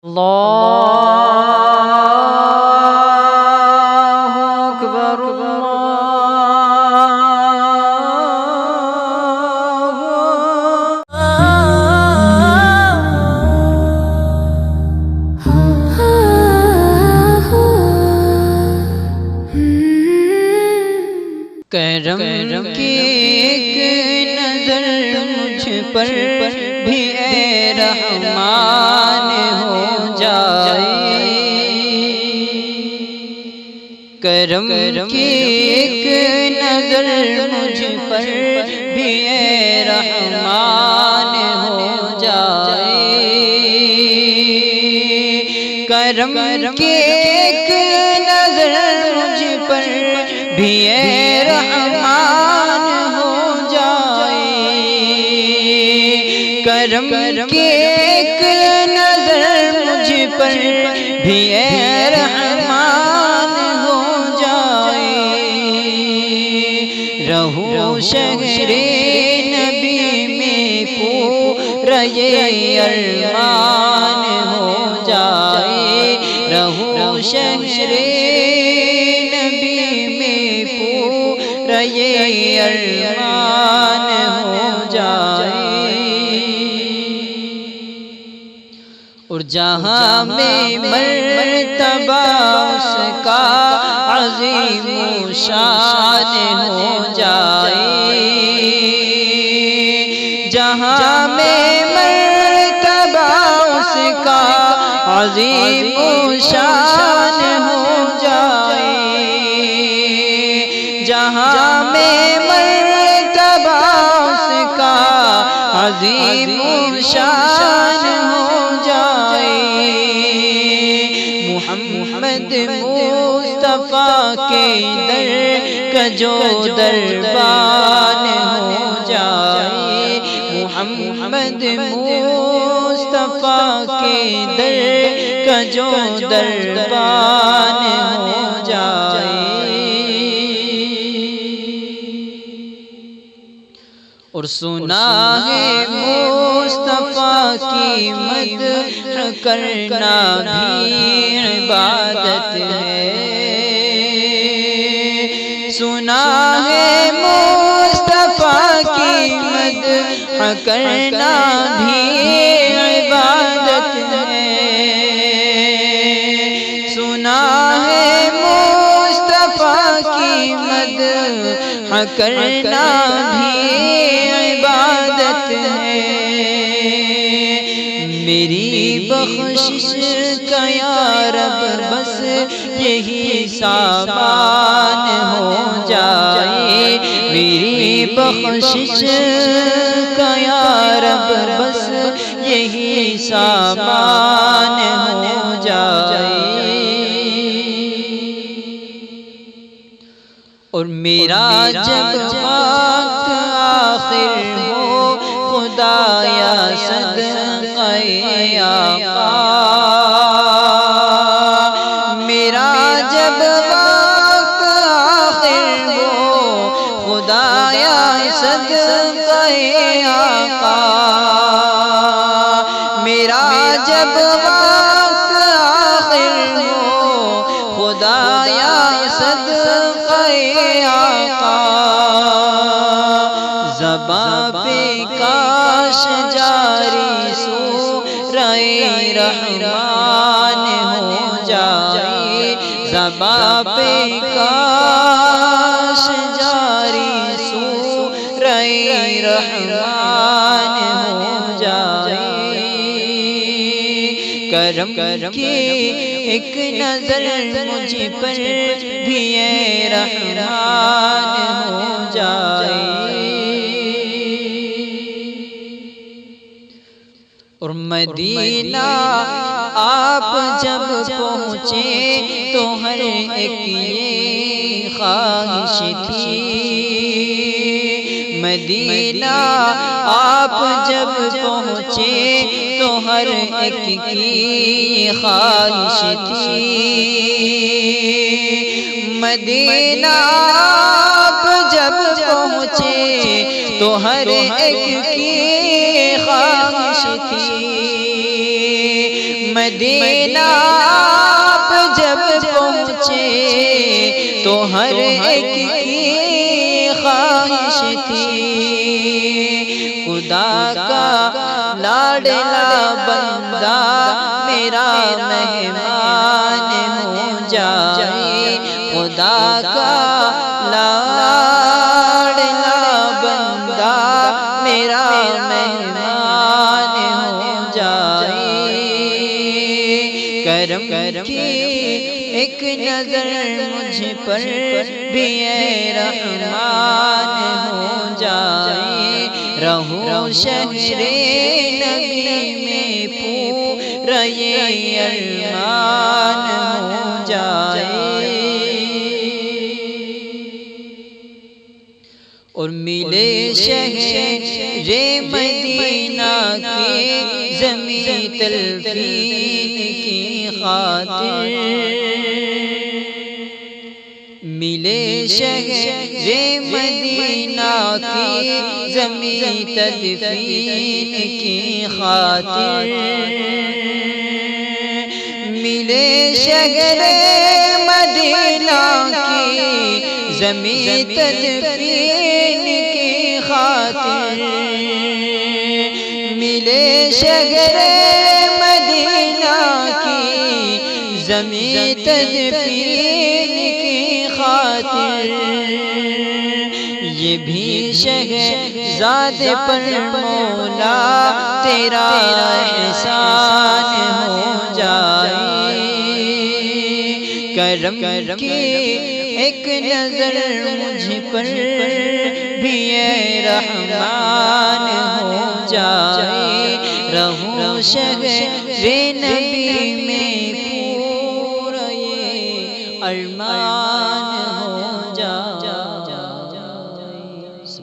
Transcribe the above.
اللہ اکبر کرم کی ایک نظر مجھ پر بھی اے رحمان ہو جائے، کرم کی ایک نظر مجھ پر بھی اے رحمان ہو جائے، کرم کی ایک نظر مجھ پر بھی اے رحمان ہو جائے، کرم کی ایک نظر مجھ پر بھی اے رحمان ہو جائے، رہوں شہر نبی میں پورا یہ ارمان ہو جائے، رہوں شہر یہ ارمان ہو جائے، اور جہاں میں مرتبہ اس کا عظیم شان ہو جائے، جہاں میں مرتبہ اس کا عظیم شان ہو جائے، جہاں میں مرتبہ اس کا عظیم شان ہو جائے، محمد مصطفیٰ کے در کا جو دربان ہو جائے، محمد مصطفیٰ کے در کا جو دربان ہو جائے، اور سنا ہے مصطفیٰ کی مدح کرنا بھی عبادت ہے، سنا ہے مصطفیٰ کی مدح کرنا بھی عبادت ہے، سنا ہے مصطفیٰ کی مدح کرنا بھی عبادت ہے، میری بخشش کا یا رب بس یہی سامان ہو جائے، میری بخشش کا یا رب بس یہی سامان ہو جائے، اور میرا جب وقت آخر ہو خدایا صدقہ آقا، میرا جب وقت آخر ہو خدایا صدقہ آقا، میرا جب وقت آخر ہو خدایا صدقہ آقا، زباں پہ کاش جاری سورہ رحمان ہو جائے، زباں پہ کاش جاری سورہ رحمان ہو جائے، کرم کی ایک نظر مجھ پر بھی اے رحمان ہو جائے، اور مدینہ آپ جب پہنچے تو ہر ایک یہ خواہش تھی، مدینہ آپ جب پہنچے تو ہر ایک کی خواہش تھی، مدینہ آپ جب پہنچے تو ہر ایک کی خواہش تھی، مدینہ آپ جب پہنچے تو ہر ایک کی خواہش تھی خدا کا لاڈلا بندہ میرا مہمان ہو جائے، خدا کا لاڈلا بندہ میرا مہمان ہو جائے۔ کرم کی ایک نظر مجھ پر بھی اے رحمان ہو جائے، رہوں شہر نبی میں پورا یہ ارمان ہو جائے۔ اور ملے شہر مدینہ کی زمین تلفین کی خاطر، ملے شہر مدینہ کی زمین تدفین کی خاطر، ملے شہر مدینہ کی زمین تدفین کی خاطر، ملے شہر مدینہ کی زمین تدفین کی خاطر، یہ بھی شہزاد پر مولا تیرا احسان ہو جائے۔ کرم کی ایک نظر مجھ پر بھی اے رحمان ہو جائے، رہوں شہر نبی میں پورا یہ ارمان ہو